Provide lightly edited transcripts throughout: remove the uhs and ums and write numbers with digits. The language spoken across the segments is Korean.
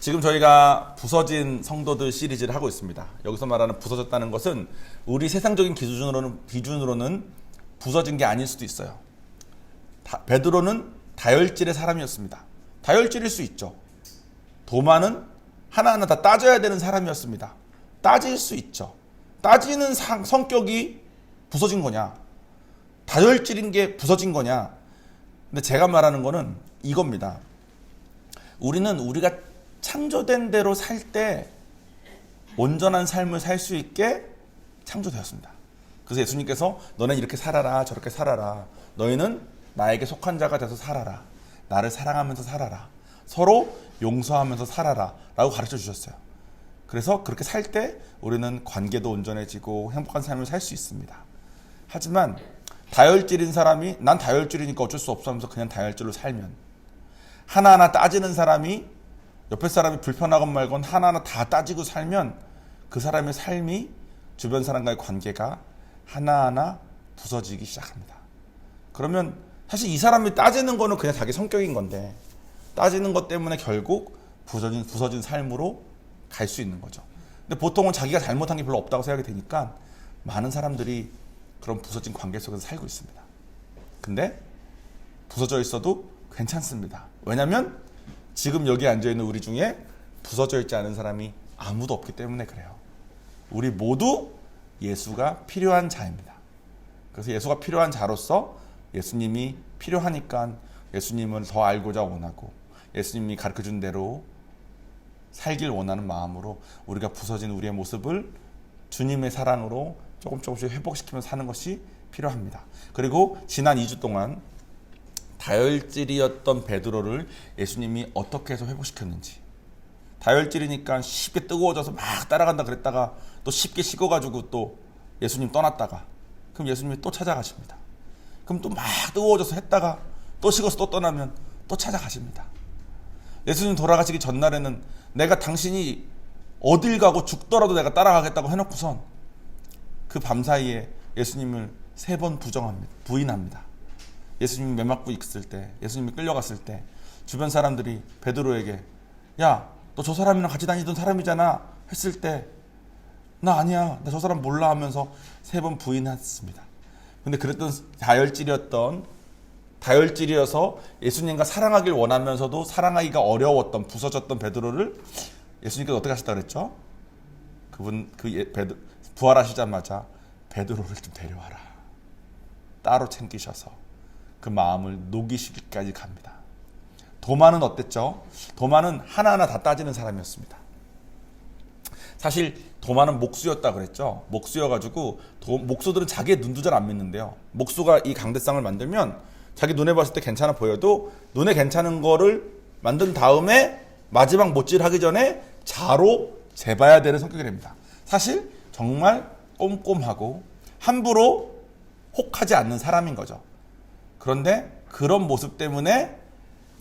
지금 저희가 부서진 성도들 시리즈를 하고 있습니다. 여기서 말하는 부서졌다는 것은 우리 세상적인 기준으로는 부서진 게 아닐 수도 있어요. 베드로는 다혈질의 사람이었습니다. 다혈질일 수 있죠. 도마는 하나하나 다 따져야 되는 사람이었습니다. 따질 수 있죠. 따지는 성격이 부서진 거냐? 다혈질인 게 부서진 거냐? 근데 제가 말하는 거는 이겁니다. 우리는 우리가 창조된 대로 살 때 온전한 삶을 살 수 있게 창조되었습니다. 그래서 예수님께서 너는 이렇게 살아라, 저렇게 살아라. 너희는 나에게 속한 자가 돼서 살아라. 나를 사랑하면서 살아라. 서로 용서하면서 살아라. 라고 가르쳐 주셨어요. 그래서 그렇게 살 때 우리는 관계도 온전해지고 행복한 삶을 살 수 있습니다. 하지만 다혈질인 사람이 난 다혈질이니까 어쩔 수 없어 하면서 그냥 다혈질로 살면, 하나하나 따지는 사람이 옆에 사람이 불편하건 말건 하나하나 다 따지고 살면 그 사람의 삶이 주변 사람과의 관계가 하나하나 부서지기 시작합니다. 그러면 사실 이 사람이 따지는 거는 그냥 자기 성격인 건데 따지는 것 때문에 결국 부서진 삶으로 갈 수 있는 거죠. 근데 보통은 자기가 잘못한 게 별로 없다고 생각이 되니까 많은 사람들이 그런 부서진 관계 속에서 살고 있습니다. 근데 부서져 있어도 괜찮습니다. 왜냐하면 지금 여기 앉아있는 우리 중에 부서져 있지 않은 사람이 아무도 없기 때문에 그래요. 우리 모두 예수가 필요한 자입니다. 그래서 예수가 필요한 자로서 예수님이 필요하니까 예수님을 더 알고자 원하고 예수님이 가르쳐준 대로 살길 원하는 마음으로 우리가 부서진 우리의 모습을 주님의 사랑으로 조금씩 회복시키면서 사는 것이 필요합니다. 그리고 지난 2주 동안 다혈질이었던 베드로를 예수님이 어떻게 해서 회복시켰는지, 다혈질이니까 쉽게 뜨거워져서 막 따라간다 그랬다가 또 쉽게 식어가지고 또 예수님 떠났다가 그럼 예수님이 또 찾아가십니다. 그럼 또 막 뜨거워져서 했다가 또 식어서 또 떠나면 또 찾아가십니다. 예수님 돌아가시기 전날에는 내가 당신이 어딜 가고 죽더라도 내가 따라가겠다고 해놓고선 그 밤사이에 예수님을 3번 부인합니다. 예수님이 매 맞고 있을 때, 예수님이 끌려갔을 때 주변 사람들이 베드로에게 야, 너 저 사람이랑 같이 다니던 사람이잖아 했을 때 나 아니야, 나 저 사람 몰라 하면서 3번 부인했습니다. 근데 그랬던 다혈질이어서 예수님과 사랑하길 원하면서도 사랑하기가 어려웠던 부서졌던 베드로를 예수님께서 어떻게 하셨다 그랬죠? 부활하시자마자 베드로를 좀 데려와라. 따로 챙기셔서 그 마음을 녹이시기까지 갑니다. 도마는 어땠죠? 도마는 하나하나 다 따지는 사람이었습니다. 사실 도마는 목수였다 그랬죠. 목수여가지고 목수들은 자기의 눈도 잘 안 믿는데요. 목수가 이 강대상을 만들면 자기 눈에 봤을 때 괜찮아 보여도 눈에 괜찮은 거를 만든 다음에 마지막 못질하기 전에 자로 재봐야 되는 성격이 됩니다. 사실 정말 꼼꼼하고 함부로 혹하지 않는 사람인 거죠. 그런데 그런 모습 때문에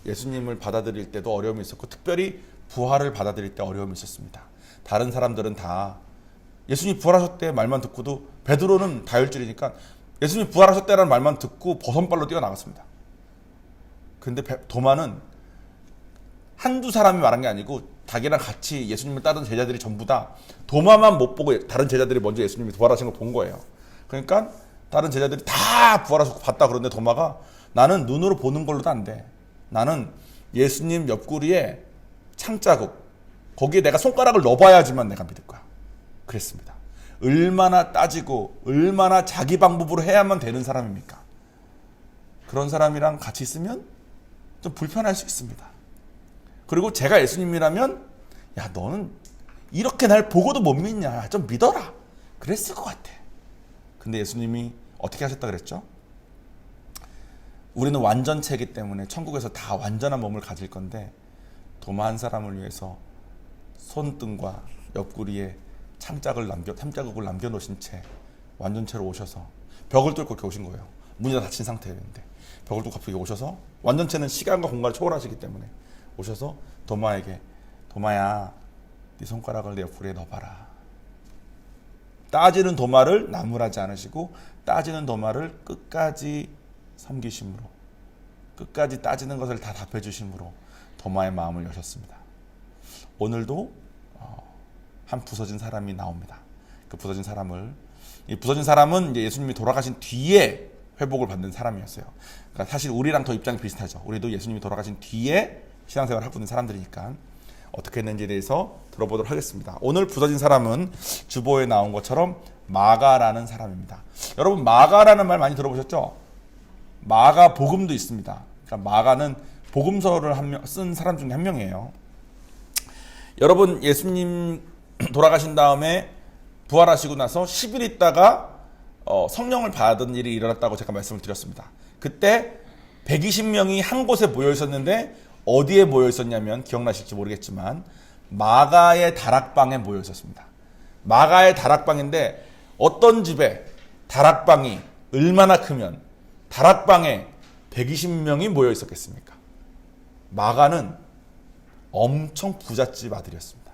예수님을 받아들일 때도 어려움이 있었고 특별히 부활을 받아들일 때 어려움이 있었습니다. 다른 사람들은 다 예수님 부활하셨대 말만 듣고도, 베드로는 다혈질이니까 예수님 부활하셨대라는 말만 듣고 버선발로 뛰어나갔습니다. 근데 도마는 한두 사람이 말한 게 아니고 자기랑 같이 예수님을 따르는 제자들이 전부 다 도마만 못 보고 다른 제자들이 먼저 예수님이 부활하신 걸 본 거예요. 그러니까 다른 제자들이 다 부활하셔서 봤다 그러는데 도마가 나는 눈으로 보는 걸로도 안 돼. 나는 예수님 옆구리에 창자국, 거기에 내가 손가락을 넣어봐야지만 내가 믿을 거야. 그랬습니다. 얼마나 따지고 얼마나 자기 방법으로 해야만 되는 사람입니까? 그런 사람이랑 같이 있으면 좀 불편할 수 있습니다. 그리고 제가 예수님이라면 야, 너는 이렇게 날 보고도 못 믿냐, 좀 믿어라, 그랬을 것 같아. 근데 예수님이 어떻게 하셨다 그랬죠? 우리는 완전체이기 때문에 천국에서 다 완전한 몸을 가질 건데 도마 한 사람을 위해서 손등과 옆구리에 창자국을 남겨놓으신 채 완전체로 오셔서 벽을 뚫고 이렇게 오신 거예요. 문이 다 닫힌 상태였는데 벽을 뚫고 갑자기 오셔서, 완전체는 시간과 공간을 초월하시기 때문에 오셔서 도마에게 도마야, 네 손가락을 내 옆구리에 넣어봐라. 따지는 도마를 나무라지 않으시고 따지는 도마를 끝까지 섬기심으로, 끝까지 따지는 것을 다 답해 주심으로 도마의 마음을 여셨습니다. 오늘도 한 부서진 사람이 나옵니다. 그 부서진 사람은 이제 예수님이 돌아가신 뒤에 회복을 받는 사람이었어요. 그러니까 사실 우리랑 더 입장이 비슷하죠. 우리도 예수님이 돌아가신 뒤에 신앙생활을 하고 있는 사람들이니까 어떻게 했는지에 대해서 들어보도록 하겠습니다. 오늘 부서진 사람은 주보에 나온 것처럼 마가라는 사람입니다. 여러분, 마가라는 말 많이 들어보셨죠? 마가 복음도 있습니다. 그러니까 마가는 복음서를 쓴 사람 중에 한 명이에요. 여러분, 예수님 돌아가신 다음에 부활하시고 나서 10일 있다가 성령을 받은 일이 일어났다고 제가 말씀을 드렸습니다. 그때 120명이 한 곳에 모여 있었는데 어디에 모여 있었냐면 기억나실지 모르겠지만 마가의 다락방에 모여 있었습니다. 마가의 다락방인데 어떤 집에 다락방이 얼마나 크면 다락방에 120명이 모여 있었겠습니까? 마가는 엄청 부잣집 아들이었습니다.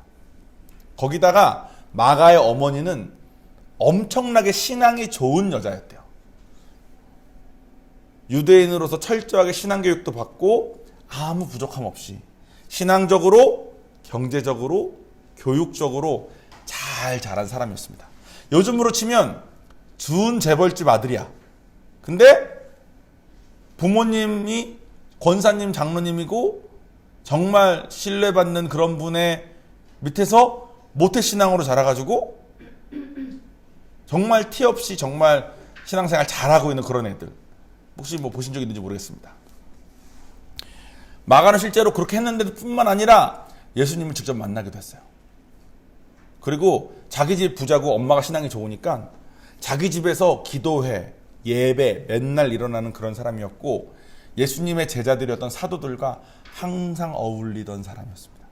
거기다가 마가의 어머니는 엄청나게 신앙이 좋은 여자였대요. 유대인으로서 철저하게 신앙교육도 받고 아무 부족함 없이 신앙적으로, 경제적으로, 교육적으로 잘 자란 사람이었습니다. 요즘으로 치면 준 재벌집 아들이야. 근데 부모님이 권사님, 장로님이고 정말 신뢰받는 그런 분의 밑에서 모태신앙으로 자라가지고 정말 티 없이 정말 신앙생활 잘하고 있는 그런 애들. 혹시 뭐 보신 적 있는지 모르겠습니다. 마가는 실제로 그렇게 했는데도 뿐만 아니라 예수님을 직접 만나기도 했어요. 그리고 자기 집 부자고 엄마가 신앙이 좋으니까 자기 집에서 기도회, 예배 맨날 일어나는 그런 사람이었고 예수님의 제자들이었던 사도들과 항상 어울리던 사람이었습니다.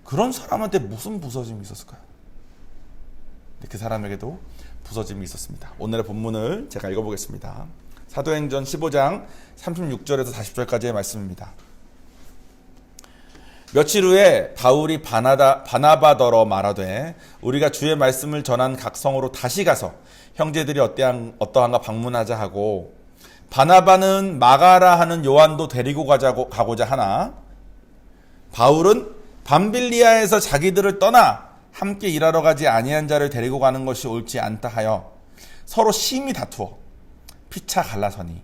그런 사람한테 무슨 부서짐이 있었을까요? 그 사람에게도 부서짐이 있었습니다. 오늘의 본문을 제가 읽어보겠습니다. 사도행전 15장 36절에서 40절까지의 말씀입니다. 며칠 후에 바울이 바나바더러 말하되 우리가 주의 말씀을 전한 각 성으로 다시 가서 형제들이 어떠한가 방문하자 하고 바나바는 마가라 하는 요한도 데리고 가고자 하나 바울은 밤빌리아에서 자기들을 떠나 함께 일하러 가지 아니한 자를 데리고 가는 것이 옳지 않다 하여 서로 심히 다투어 피차 갈라서니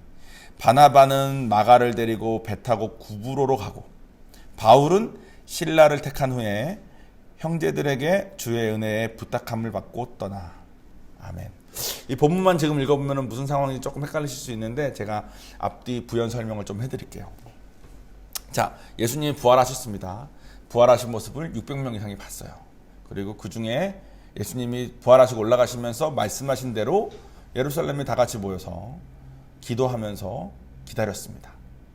바나바는 마가를 데리고 배 타고 구브로로 가고 바울은 실라를 택한 후에 형제들에게 주의 은혜에 부탁함을 받고 떠나. 아멘. 이 본문만 지금 읽어보면 무슨 상황인지 조금 헷갈리실 수 있는데 제가 앞뒤 부연 설명을 좀 해드릴게요. 자, 예수님이 부활하셨습니다. 부활하신 모습을 600명 이상이 봤어요. 그리고 그 중에 예수님이 부활하시고 올라가시면서 말씀하신 대로 예루살렘에 다 같이 모여서 기도하면서 기다렸습니다.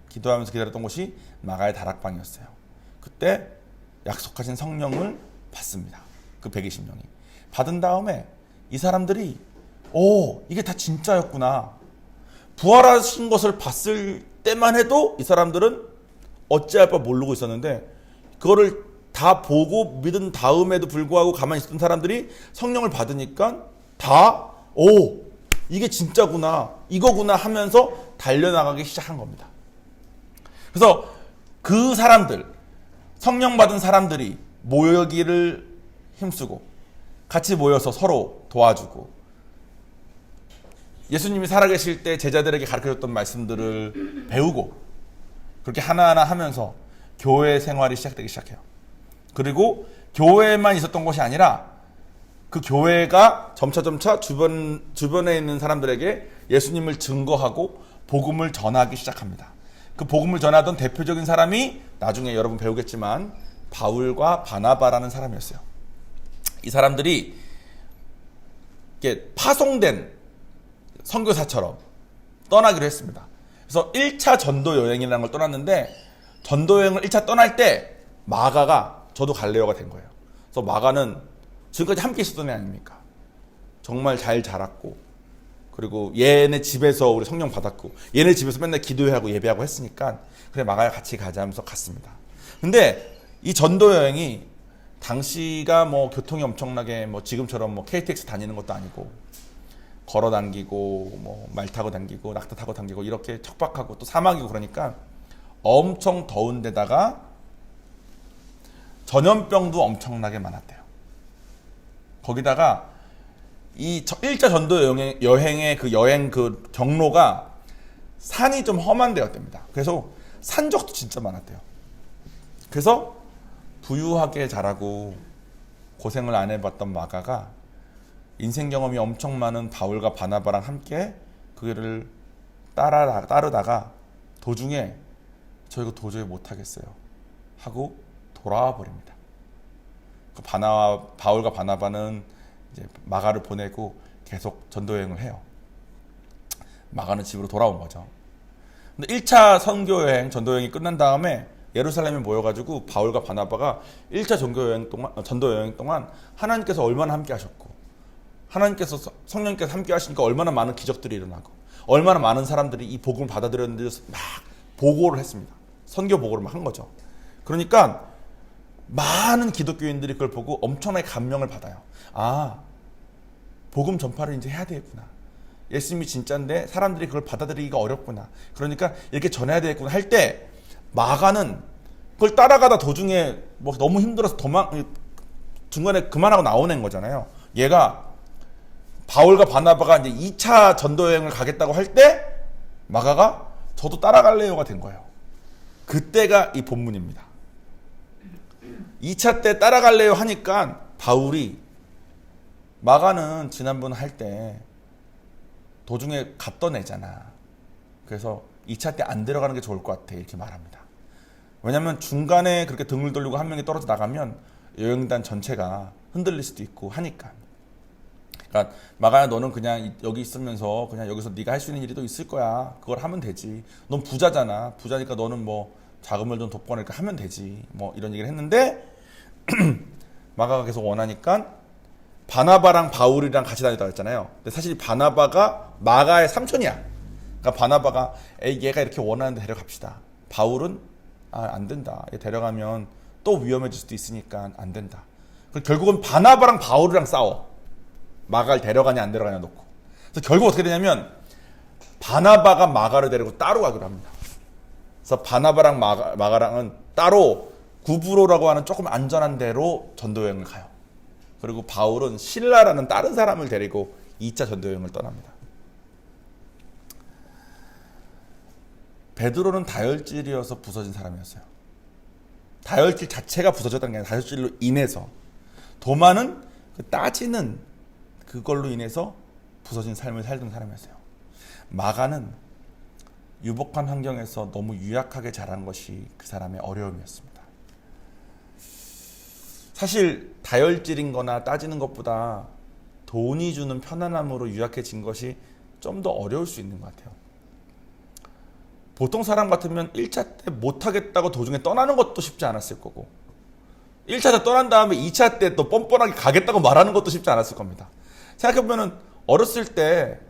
기도하면서 기다렸던 곳이 마가의 다락방이었어요. 그때 약속하신 성령을 받습니다. 그 120명이. 받은 다음에 이 사람들이 이게 다 진짜였구나. 부활하신 것을 봤을 때만 해도 이 사람들은 어찌할 바 모르고 있었는데 그거를 다 보고 믿은 다음에도 불구하고 가만히 있었던 사람들이 성령을 받으니까 다 이게 진짜구나, 이거구나 하면서 달려나가기 시작한 겁니다. 그래서 그 사람들, 성령 받은 사람들이 모여기를 힘쓰고 같이 모여서 서로 도와주고 예수님이 살아계실 때 제자들에게 가르쳐줬던 말씀들을 배우고 그렇게 하나하나 하면서 교회 생활이 시작되기 시작해요. 그리고 교회만 있었던 것이 아니라 그 교회가 점차 주변에 있는 사람들에게 예수님을 증거하고 복음을 전하기 시작합니다. 그 복음을 전하던 대표적인 사람이 나중에 여러분 배우겠지만 바울과 바나바라는 사람이었어요. 이 사람들이 이렇게 파송된 선교사처럼 떠나기로 했습니다. 그래서 1차 전도 여행이라는 걸 떠났는데 전도 여행을 1차 떠날 때 마가가 저도 갈레오가 된 거예요. 그래서 마가는 지금까지 함께 있었던 애 아닙니까? 정말 잘 자랐고 그리고 얘네 집에서 우리 성령 받았고 얘네 집에서 맨날 기도하고 예배하고 했으니까 그래 마가야 같이 가자 하면서 갔습니다. 근데 이 전도 여행이 당시가 뭐 교통이 엄청나게 뭐 지금처럼 뭐 KTX 다니는 것도 아니고 걸어 당기고 뭐 말 타고 당기고 낙타 타고 당기고 이렇게 척박하고 또 사막이고 그러니까 엄청 더운 데다가 전염병도 엄청나게 많았대요. 거기다가 이 1차 전도 여행의 그 여행 그 경로가 산이 좀 험한 데였답니다. 그래서 산적도 진짜 많았대요. 그래서 부유하게 자라고 고생을 안 해봤던 마가가 인생 경험이 엄청 많은 바울과 바나바랑 함께 그를 따르다가 도중에 저 이거 도저히 못하겠어요 하고 돌아와 버립니다. 바울과 바나바는 이제 마가를 보내고 계속 전도여행을 해요. 마가는 집으로 돌아온 거죠. 근데 1차 선교여행, 전도여행이 끝난 다음에 예루살렘에 모여가지고 바울과 바나바가 1차 전도여행 동안 하나님께서 얼마나 함께 하셨고, 하나님께서 성령님께서 함께 하시니까 얼마나 많은 기적들이 일어나고, 얼마나 많은 사람들이 이 복음을 받아들였는지 막 보고를 했습니다. 선교 보고를 막 한 거죠. 그러니까 많은 기독교인들이 그걸 보고 엄청나게 감명을 받아요. 아, 복음 전파를 이제 해야 되겠구나. 예수님이 진짜인데 사람들이 그걸 받아들이기가 어렵구나. 그러니까 이렇게 전해야 되겠구나 할 때 마가는 그걸 따라가다 도중에 뭐 너무 힘들어서 중간에 그만하고 나오는 거잖아요. 얘가 바울과 바나바가 이제 2차 전도여행을 가겠다고 할 때 마가가 저도 따라갈래요가 된 거예요. 그때가 이 본문입니다. 2차 때 따라갈래요 하니까 바울이 마가는 지난번 할 때 도중에 갔던 애잖아. 그래서 2차 때 안 데려가는 게 좋을 것 같아 이렇게 말합니다. 왜냐하면 중간에 그렇게 등을 돌리고 한 명이 떨어져 나가면 여행단 전체가 흔들릴 수도 있고 하니까. 그러니까 마가야 너는 그냥 여기 있으면서 그냥 여기서 네가 할 수 있는 일이 또 있을 거야. 그걸 하면 되지. 넌 부자잖아. 부자니까 너는 뭐 자금을 좀 돋궈내니까 하면 되지. 뭐 이런 얘기를 했는데 마가가 계속 원하니까 바나바랑 바울이랑 같이 다녔다고 했잖아요. 근데 사실 바나바가 마가의 삼촌이야. 그러니까 바나바가 얘가 이렇게 원하는데 데려갑시다. 바울은 안 된다. 얘 데려가면 또 위험해질 수도 있으니까 안 된다. 결국은 바나바랑 바울이랑 싸워. 마가를 데려가냐 안 데려가냐 놓고. 그래서 결국 어떻게 되냐면 바나바가 마가를 데리고 따로 가기로 합니다. 그래서 바나바랑 마가랑은 따로 구브로라고 하는 조금 안전한 데로 전도여행을 가요. 그리고 바울은 실라라는 다른 사람을 데리고 2차 전도여행을 떠납니다. 베드로는 다혈질이어서 부서진 사람이었어요. 다혈질 자체가 부서졌다는 게 아니라 다혈질로 인해서. 도마는 따지는 그걸로 인해서 부서진 삶을 살던 사람이었어요. 마가는 유복한 환경에서 너무 유약하게 자란 것이 그 사람의 어려움이었습니다. 사실 다혈질인 거나 따지는 것보다 돈이 주는 편안함으로 유약해진 것이 좀 더 어려울 수 있는 것 같아요. 보통 사람 같으면 1차 때 못하겠다고 도중에 떠나는 것도 쉽지 않았을 거고 1차 때 떠난 다음에 2차 때 또 뻔뻔하게 가겠다고 말하는 것도 쉽지 않았을 겁니다. 생각해보면 어렸을 때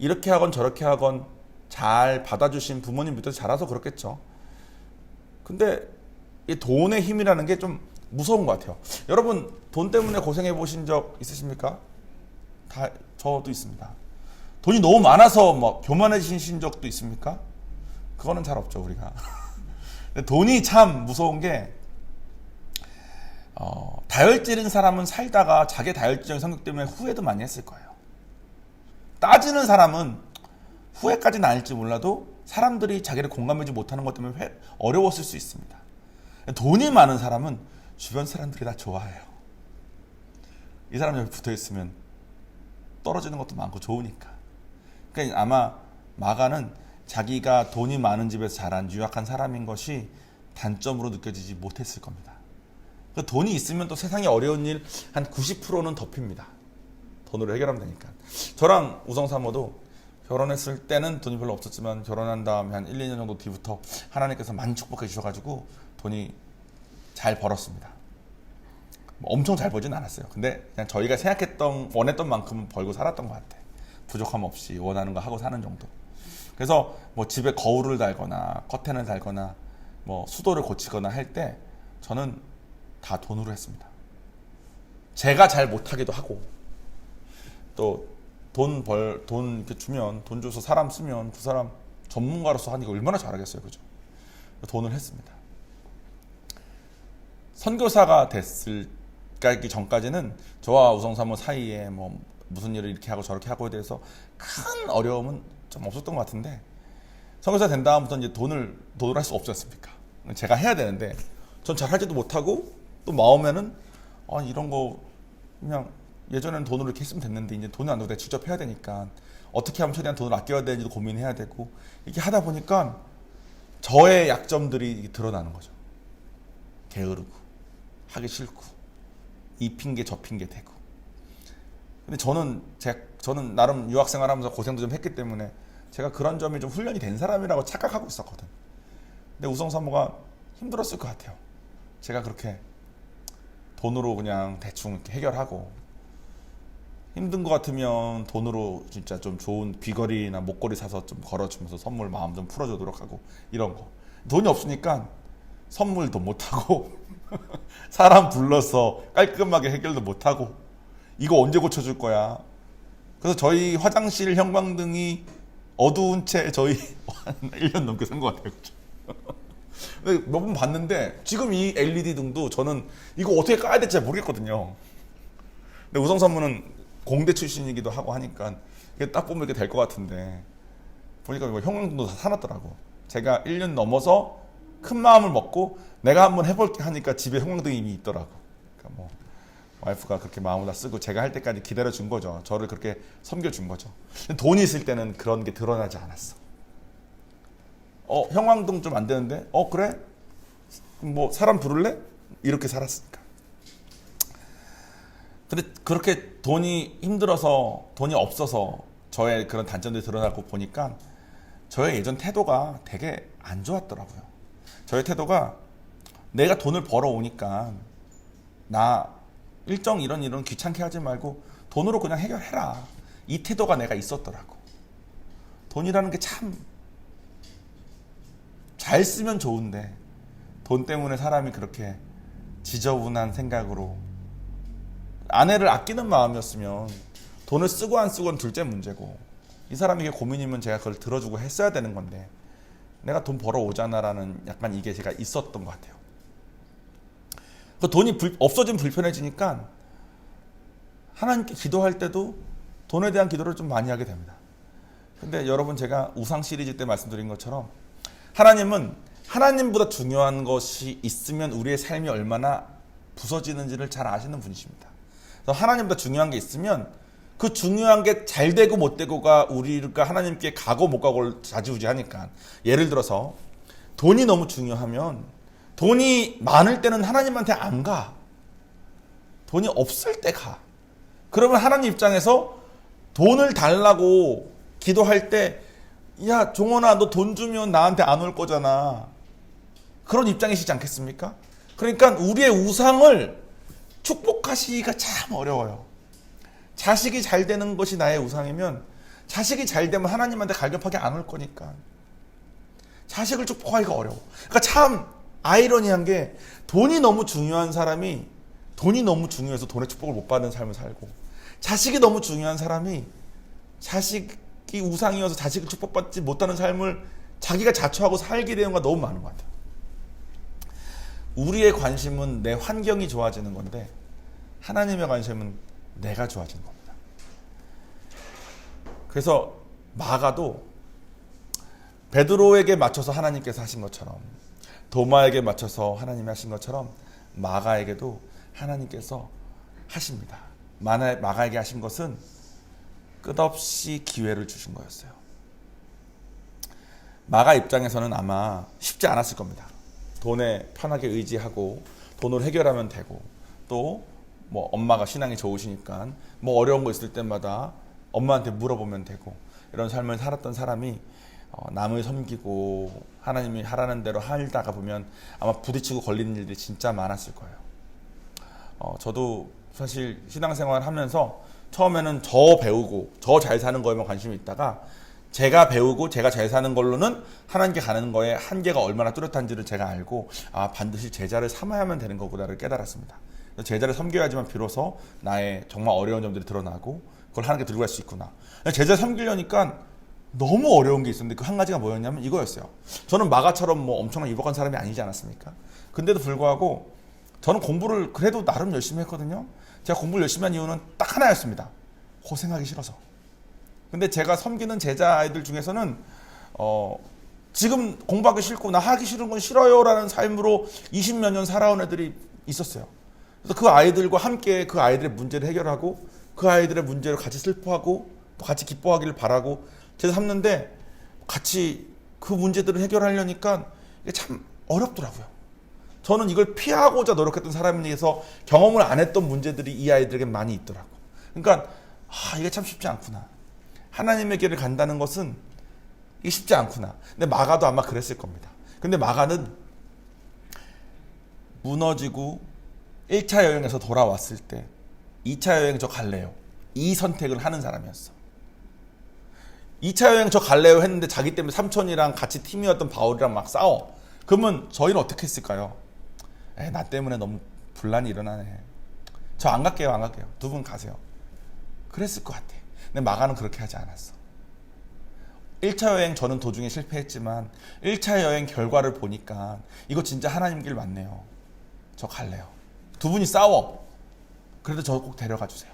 이렇게 하건 저렇게 하건 잘 받아주신 부모님 밑에서 자라서 그렇겠죠. 근데 이 돈의 힘이라는 게 좀 무서운 것 같아요. 여러분 돈 때문에 고생해 보신 적 있으십니까? 저도 있습니다. 돈이 너무 많아서 뭐 교만해지신 적도 있습니까? 그거는 잘 없죠 우리가. 돈이 참 무서운 게 다혈질인 사람은 살다가 자기 다혈질적인 성격 때문에 후회도 많이 했을 거예요. 따지는 사람은 후회까지는 아닐지 몰라도 사람들이 자기를 공감하지 못하는 것 때문에 어려웠을 수 있습니다. 돈이 많은 사람은 주변 사람들이 다 좋아해요. 이 사람 옆에 붙어있으면 떨어지는 것도 많고 좋으니까. 그러니까 아마 마가는 자기가 돈이 많은 집에서 자란 유약한 사람인 것이 단점으로 느껴지지 못했을 겁니다. 돈이 있으면 또 세상에 어려운 일 한 90%는 덮입니다. 돈으로 해결하면 되니까. 저랑 우성사모도 결혼했을 때는 돈이 별로 없었지만 결혼한 다음에 한 1, 2년 정도 뒤부터 하나님께서 많이 축복해 주셔가지고 돈이 잘 벌었습니다. 뭐 엄청 잘 벌진 않았어요. 근데 그냥 저희가 원했던 만큼은 벌고 살았던 것 같아요. 부족함 없이 원하는 거 하고 사는 정도. 그래서 뭐 집에 거울을 달거나 커튼을 달거나 뭐 수도를 고치거나 할 때 저는 다 돈으로 했습니다. 제가 잘 못하기도 하고 또 돈 이렇게 주면 돈 줘서 사람 쓰면 그 사람 전문가로서 하니까 얼마나 잘하겠어요, 그죠? 돈을 했습니다. 선교사가 됐을까기 전까지는 저와 우성사모 사이에 뭐 무슨 일을 이렇게 하고 저렇게 하고에 대해서 큰 어려움은 좀 없었던 것 같은데, 선교사 된 다음부터 이제 돈을 할 수 없지 않습니까? 제가 해야 되는데 전 잘하지도 못하고, 또 마음에는 이런 거 그냥 예전에는 돈으로 이렇게 했으면 됐는데 이제 돈이 안 되고 내가 직접 해야 되니까 어떻게 하면 최대한 돈을 아껴야 되는지도 고민해야 되고, 이렇게 하다 보니까 저의 약점들이 드러나는 거죠. 게으르고 하기 싫고 이 핑계 저 핑계 대고. 근데 저는 나름 유학생활하면서 고생도 좀 했기 때문에 제가 그런 점이 좀 훈련이 된 사람이라고 착각하고 있었거든. 근데 우성사모가 힘들었을 것 같아요. 제가 그렇게 돈으로 그냥 대충 이렇게 해결하고, 힘든 것 같으면 돈으로 진짜 좀 좋은 귀걸이나 목걸이 사서 좀 걸어주면서 선물 마음 좀 풀어주도록 하고, 이런 거. 돈이 없으니까 선물도 못하고 사람 불러서 깔끔하게 해결도 못하고, 이거 언제 고쳐줄 거야. 그래서 저희 화장실 형광등이 어두운 채 저희 1년 넘게 쓴 것 같아요. 몇 번 봤는데 지금 이 LED 등도 저는 이거 어떻게 까야 될지 잘 모르겠거든요. 근데 우성사모는 공대 출신이기도 하고 하니까 이게 딱 보면 이렇게 될 것 같은데, 보니까 이거 형광등도 다 사놨더라고. 제가 1년 넘어서 큰 마음을 먹고 내가 한번 해볼게 하니까 집에 형광등이 이미 있더라고. 그러니까 뭐 와이프가 그렇게 마음을 다 쓰고 제가 할 때까지 기다려준 거죠. 저를 그렇게 섬겨준 거죠. 돈이 있을 때는 그런 게 드러나지 않았어. 형광등 좀 안 되는데? 그래? 뭐 사람 부를래? 이렇게 살았으니까. 근데 그렇게 돈이 힘들어서, 돈이 없어서 저의 그런 단점들이 드러나고 보니까 저의 예전 태도가 되게 안 좋았더라고요. 저의 태도가 내가 돈을 벌어오니까 나 일정 이런 귀찮게 하지 말고 돈으로 그냥 해결해라. 이 태도가 내가 있었더라고. 돈이라는 게 참 잘 쓰면 좋은데 돈 때문에 사람이 그렇게 지저분한 생각으로, 아내를 아끼는 마음이었으면 돈을 쓰고 안 쓰고는 둘째 문제고, 이 사람에게 고민이면 제가 그걸 들어주고 했어야 되는 건데 내가 돈 벌어오잖아라는 약간 이게 제가 있었던 것 같아요. 그 돈이 없어지면 불편해지니까 하나님께 기도할 때도 돈에 대한 기도를 좀 많이 하게 됩니다. 근데 여러분, 제가 우상 시리즈 때 말씀드린 것처럼 하나님은 하나님보다 중요한 것이 있으면 우리의 삶이 얼마나 부서지는지를 잘 아시는 분이십니다. 그래서 하나님보다 중요한 게 있으면 그 중요한 게 잘 되고 못 되고가 우리가 하나님께 가고 못 가고를 좌지우지하니까, 예를 들어서 돈이 너무 중요하면 돈이 많을 때는 하나님한테 안 가. 돈이 없을 때 가. 그러면 하나님 입장에서 돈을 달라고 기도할 때, 야 종원아, 너 돈 주면 나한테 안 올 거잖아. 그런 입장이시지 않겠습니까? 그러니까 우리의 우상을 축복하시기가 참 어려워요. 자식이 잘 되는 것이 나의 우상이면 자식이 잘 되면 하나님한테 갈급하게 안 올 거니까 자식을 축복하기가 어려워. 그러니까 참 아이러니한 게, 돈이 너무 중요한 사람이 돈이 너무 중요해서 돈의 축복을 못 받는 삶을 살고, 자식이 너무 중요한 사람이 자식이 우상이어서 자식을 축복받지 못하는 삶을 자기가 자초하고 살게 되는 경우가 너무 많은 것 같아요. 우리의 관심은 내 환경이 좋아지는 건데 하나님의 관심은 내가 좋아지는 겁니다. 그래서 마가도 베드로에게 맞춰서 하나님께서 하신 것처럼, 도마에게 맞춰서 하나님이 하신 것처럼 마가에게도 하나님께서 하십니다. 마가에게 하신 것은 끝없이 기회를 주신 거였어요. 마가 입장에서는 아마 쉽지 않았을 겁니다. 돈에 편하게 의지하고 돈으로 해결하면 되고, 또 뭐 엄마가 신앙이 좋으시니까 뭐 어려운 거 있을 때마다 엄마한테 물어보면 되고, 이런 삶을 살았던 사람이 남을 섬기고 하나님이 하라는 대로 살다가 보면 아마 부딪히고 걸리는 일들이 진짜 많았을 거예요. 저도 사실 신앙생활 하면서 처음에는 저 배우고 저 잘 사는 거에만 관심이 있다가, 제가 배우고 제가 잘 사는 걸로는 하나님께 가는 거에 한계가 얼마나 뚜렷한지를 제가 알고, 반드시 제자를 삼아야만 되는 거구나를 깨달았습니다. 제자를 섬겨야지만 비로소 나의 정말 어려운 점들이 드러나고 그걸 하나님께 들고 갈 수 있구나. 제자를 섬기려니까 너무 어려운 게 있었는데 그 한 가지가 뭐였냐면 이거였어요. 저는 마가처럼 뭐 엄청난 유복한 사람이 아니지 않았습니까? 근데도 불구하고 저는 공부를 그래도 나름 열심히 했거든요. 제가 공부를 열심히 한 이유는 딱 하나였습니다. 고생하기 싫어서. 근데 제가 섬기는 제자 아이들 중에서는 지금 공부하기 싫고 나 하기 싫은 건 싫어요라는 삶으로 20몇 년 살아온 애들이 있었어요. 그래서 그 아이들과 함께 그 아이들의 문제를 해결하고 그 아이들의 문제를 같이 슬퍼하고 또 같이 기뻐하기를 바라고 제가 삼는데 같이 그 문제들을 해결하려니까 이게 참 어렵더라고요. 저는 이걸 피하고자 노력했던 사람에서 경험을 안 했던 문제들이 이 아이들에게 많이 있더라고. 그러니까 이게 참 쉽지 않구나. 하나님의 길을 간다는 것은 이게 쉽지 않구나. 근데 마가도 아마 그랬을 겁니다. 근데 마가는 무너지고 1차 여행에서 돌아왔을 때 2차 여행 저 갈래요. 이 선택을 하는 사람이었어. 2차 여행 저 갈래요 했는데 자기 때문에 삼촌이랑 같이 팀이었던 바울이랑 막 싸워. 그러면 저희는 어떻게 했을까요? 나 때문에 너무 분란이 일어나네. 저 안 갈게요, 안 갈게요. 두 분 가세요. 그랬을 것 같아. 근데 마가는 그렇게 하지 않았어. 1차 여행 저는 도중에 실패했지만 1차 여행 결과를 보니까 이거 진짜 하나님 길 맞네요. 저 갈래요. 두 분이 싸워. 그래도 저 꼭 데려가 주세요.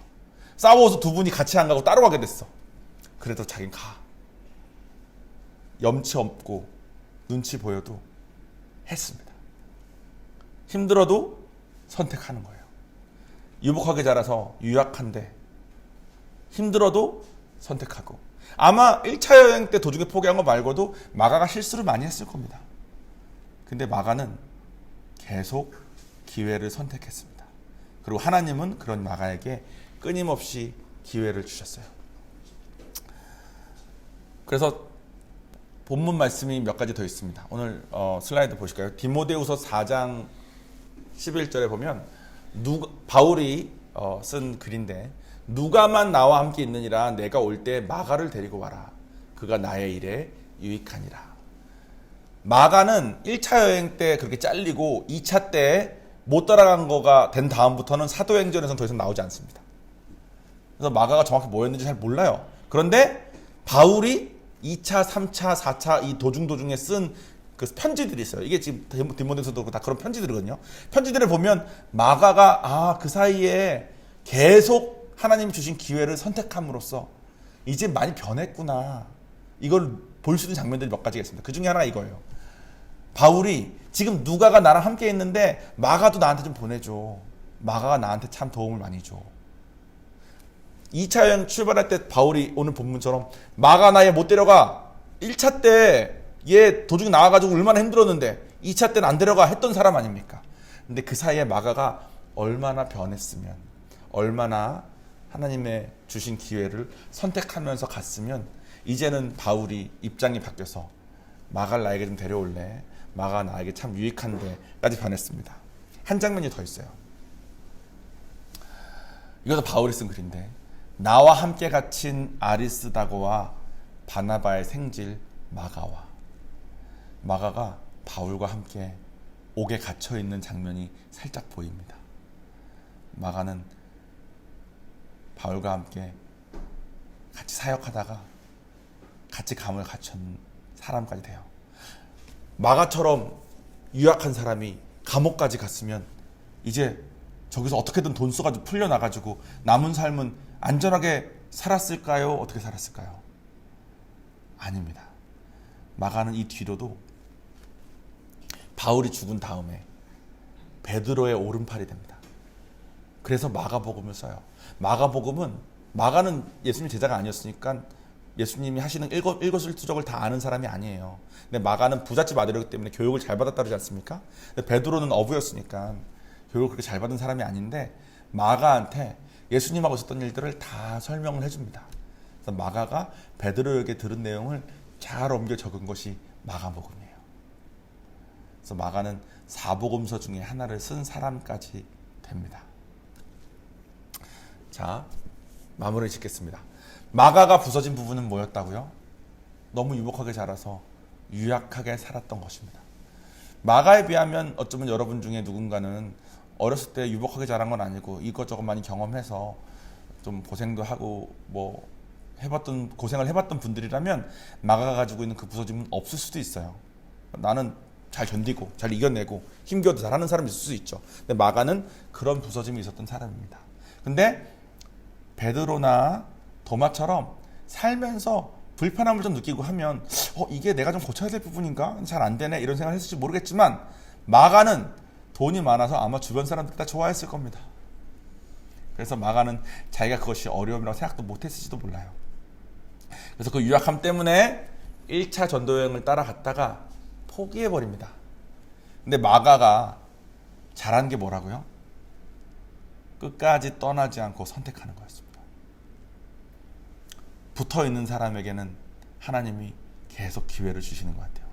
싸워서 두 분이 같이 안 가고 따로 가게 됐어. 그래도 자긴 가. 염치 없고 눈치 보여도 했습니다. 힘들어도 선택하는 거예요. 유복하게 자라서 유약한데 힘들어도 선택하고. 아마 1차 여행 때 도중에 포기한 거 말고도 마가가 실수를 많이 했을 겁니다. 근데 마가는 계속 기회를 선택했습니다. 그리고 하나님은 그런 마가에게 끊임없이 기회를 주셨어요. 그래서 본문 말씀이 몇 가지 더 있습니다. 오늘 슬라이드 보실까요? 디모데후서 4장 11절에 보면 바울이 쓴 글인데 누가만 나와 함께 있느니라 내가 올 때 마가를 데리고 와라. 그가 나의 일에 유익하니라. 마가는 1차 여행 때 그렇게 잘리고 2차 때 못 따라간 거가 된 다음부터는 사도행전에서는 더 이상 나오지 않습니다. 그래서 마가가 정확히 뭐였는지 잘 몰라요. 그런데 바울이 2차, 3차, 4차 이 도중에 쓴 그 편지들이 있어요. 이게 지금 디모데서도 다 그런 편지들이거든요. 편지들을 보면 마가가 그 사이에 계속 하나님 주신 기회를 선택함으로써 이제 많이 변했구나. 이걸 볼 수 있는 장면들이 몇 가지가 있습니다. 그 중에 하나가 이거예요. 바울이 지금 누가가 나랑 함께 있는데 마가도 나한테 좀 보내줘. 마가가 나한테 참 도움을 많이 줘. 2차 여행 출발할 때 바울이 오늘 본문처럼 마가 나 얘 못 데려가. 1차 때 얘 도중에 나와가지고 얼마나 힘들었는데 2차 때는 안 데려가 했던 사람 아닙니까? 근데 그 사이에 마가가 얼마나 변했으면, 얼마나 하나님의 주신 기회를 선택하면서 갔으면 이제는 바울이 입장이 바뀌어서 마가를 나에게 좀 데려올래. 마가 나에게 참 유익한데까지 변했습니다. 한 장면이 더 있어요. 이것도 바울이 쓴 글인데 나와 함께 갇힌 아리스다고와 바나바의 생질 마가와 마가가 바울과 함께 옥에 갇혀있는 장면이 살짝 보입니다. 마가는 바울과 함께 같이 사역하다가 같이 감을 갖춘 사람까지 돼요. 마가처럼 유약한 사람이 감옥까지 갔으면 이제 저기서 어떻게든 돈 써가지고 풀려나가지고 남은 삶은 안전하게 살았을까요? 어떻게 살았을까요? 아닙니다. 마가는 이 뒤로도 바울이 죽은 다음에 베드로의 오른팔이 됩니다. 그래서 마가복음을 써요. 마가는 예수님 제자가 아니었으니까 예수님이 하시는 일거수일투족을 다 아는 사람이 아니에요. 근데 마가는 부잣집 아들이기 때문에 교육을 잘 받았다 그러지 않습니까? 근데 베드로는 어부였으니까 교육을 그렇게 잘 받은 사람이 아닌데 마가한테 예수님하고 있었던 일들을 다 설명을 해줍니다. 그래서 마가가 베드로에게 들은 내용을 잘 옮겨 적은 것이 마가복음이에요. 그래서 마가는 사복음서 중에 하나를 쓴 사람까지 됩니다. 자, 마무리 짓겠습니다. 마가가 부서진 부분은 뭐였다고요? 너무 유복하게 자라서 유약하게 살았던 것입니다. 마가에 비하면 어쩌면 여러분 중에 누군가는 어렸을 때 유복하게 자란 건 아니고 이것저것 많이 경험해서 좀 고생도 하고 고생을 해봤던 분들이라면 마가가 가지고 있는 그 부서짐은 없을 수도 있어요. 나는 잘 견디고 잘 이겨내고 힘겨도 잘하는 사람이 있을 수 있죠. 근데 마가는 그런 부서짐이 있었던 사람입니다. 근데 베드로나 도마처럼 살면서 불편함을 좀 느끼고 하면 이게 내가 좀 고쳐야 될 부분인가? 잘 안 되네 이런 생각을 했을지 모르겠지만 마가는 돈이 많아서 아마 주변 사람들 다 좋아했을 겁니다. 그래서 마가는 자기가 그것이 어려움이라고 생각도 못했을지도 몰라요. 그래서 그 유약함 때문에 1차 전도 여행을 따라갔다가 포기해버립니다. 근데 마가가 잘한 게 뭐라고요? 끝까지 떠나지 않고 선택하는 거였습니다. 붙어있는 사람에게는 하나님이 계속 기회를 주시는 것 같아요.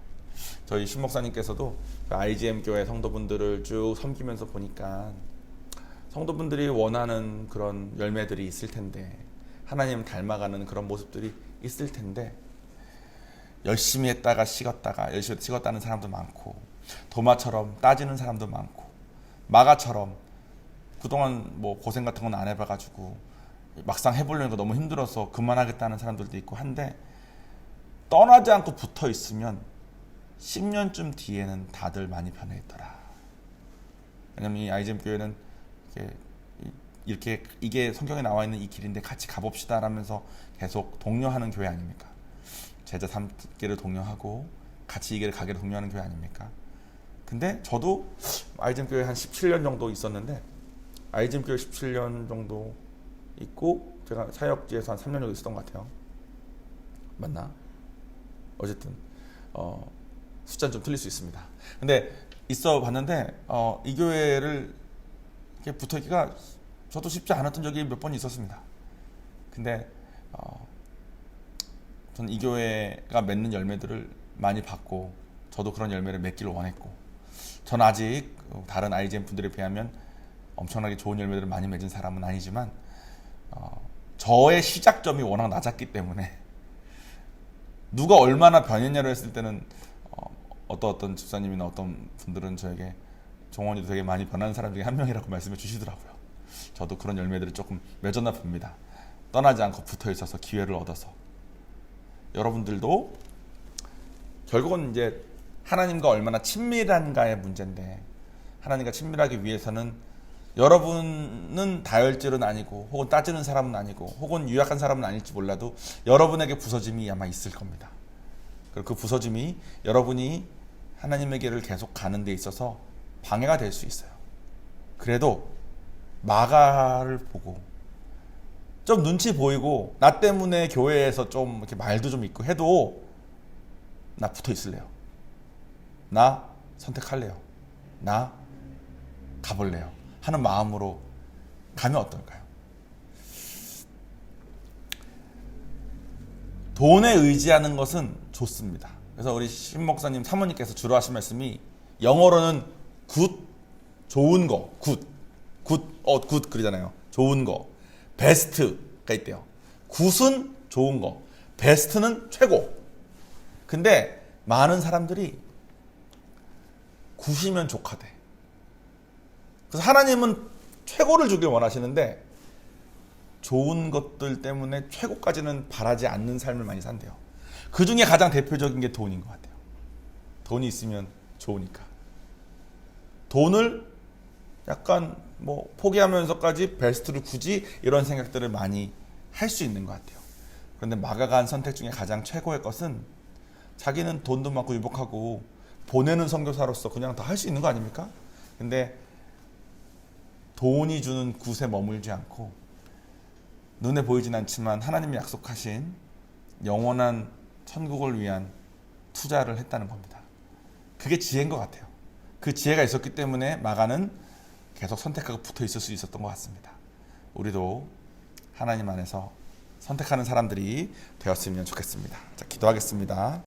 저희 신 목사님께서도 IGM 교회 성도분들을 쭉 섬기면서 보니까 성도분들이 원하는 그런 열매들이 있을 텐데, 하나님 닮아가는 그런 모습들이 있을 텐데, 열심히 했다가 식었다가 열심히 식었다는 사람도 많고, 도마처럼 따지는 사람도 많고, 마가처럼 그동안 뭐 고생 같은 건 안 해봐가지고 막상 해보려니까 너무 힘들어서 그만하겠다는 사람들도 있고 한데, 떠나지 않고 붙어 있으면 10년쯤 뒤에는 다들 많이 변해있더라. 왜냐면 이 IGM 교회는 이렇게 이게 성경에 나와 있는 이 길인데 같이 가봅시다 라면서 계속 독려하는 교회 아닙니까? 제자 삼기를 독려하고 같이 이 길을 가기를 독려하는 교회 아닙니까? 근데 저도 IGM 교회 한 17년 정도 있었는데, IGM 교회 17년 정도 있고 제가 사역지에서 한 3년 정도 있었던 것 같아요. 맞나? 어쨌든 숫자는 좀 틀릴 수 있습니다. 근데 있어 봤는데 이 교회를 이렇게 붙어있기가 저도 쉽지 않았던 적이 몇 번 있었습니다. 근데 저는 이 교회가 맺는 열매들을 많이 받고, 저도 그런 열매를 맺기를 원했고, 저는 아직 다른 IGM 분들에 비하면 엄청나게 좋은 열매들을 많이 맺은 사람은 아니지만 저의 시작점이 워낙 낮았기 때문에 누가 얼마나 변했냐로 했을 때는 어떤 집사님이나 어떤 분들은 저에게 종원이도 되게 많이 변하는 사람 중에 한 명이라고 말씀해 주시더라고요. 저도 그런 열매들을 조금 맺었나 봅니다. 떠나지 않고 붙어 있어서 기회를 얻어서. 여러분들도 결국은 이제 하나님과 얼마나 친밀한가의 문제인데, 하나님과 친밀하기 위해서는 여러분은 다혈질은 아니고 혹은 따지는 사람은 아니고 혹은 유약한 사람은 아닐지 몰라도 여러분에게 부서짐이 아마 있을 겁니다. 그리고 그 부서짐이 여러분이 하나님에게를 계속 가는 데 있어서 방해가 될 수 있어요. 그래도 마가를 보고 좀 눈치 보이고 나 때문에 교회에서 좀 이렇게 말도 좀 있고 해도 나 붙어 있을래요. 나 선택할래요. 나 가볼래요. 하는 마음으로 가면 어떨까요? 돈에 의지하는 것은 좋습니다. 그래서 우리 신 목사님 사모님께서 주로 하신 말씀이 영어로는 굿, 좋은 거, 굿 그러잖아요. 좋은 거, 베스트가 있대요. 굿은 좋은 거, 베스트는 최고. 근데 많은 사람들이 굿이면 족하대. 그래서 하나님은 최고를 주길 원하시는데 좋은 것들 때문에 최고까지는 바라지 않는 삶을 많이 산대요. 그 중에 가장 대표적인 게 돈인 것 같아요. 돈이 있으면 좋으니까. 돈을 약간 뭐 포기하면서까지 베스트를 굳이 이런 생각들을 많이 할 수 있는 것 같아요. 그런데 마가가 한 선택 중에 가장 최고의 것은 자기는 돈도 많고 유복하고 보내는 선교사로서 그냥 다 할 수 있는 거 아닙니까? 근데 돈이 주는 굿에 머물지 않고 눈에 보이진 않지만 하나님이 약속하신 영원한 천국을 위한 투자를 했다는 겁니다. 그게 지혜인 것 같아요. 그 지혜가 있었기 때문에 마가는 계속 선택하고 붙어 있을 수 있었던 것 같습니다. 우리도 하나님 안에서 선택하는 사람들이 되었으면 좋겠습니다. 자, 기도하겠습니다.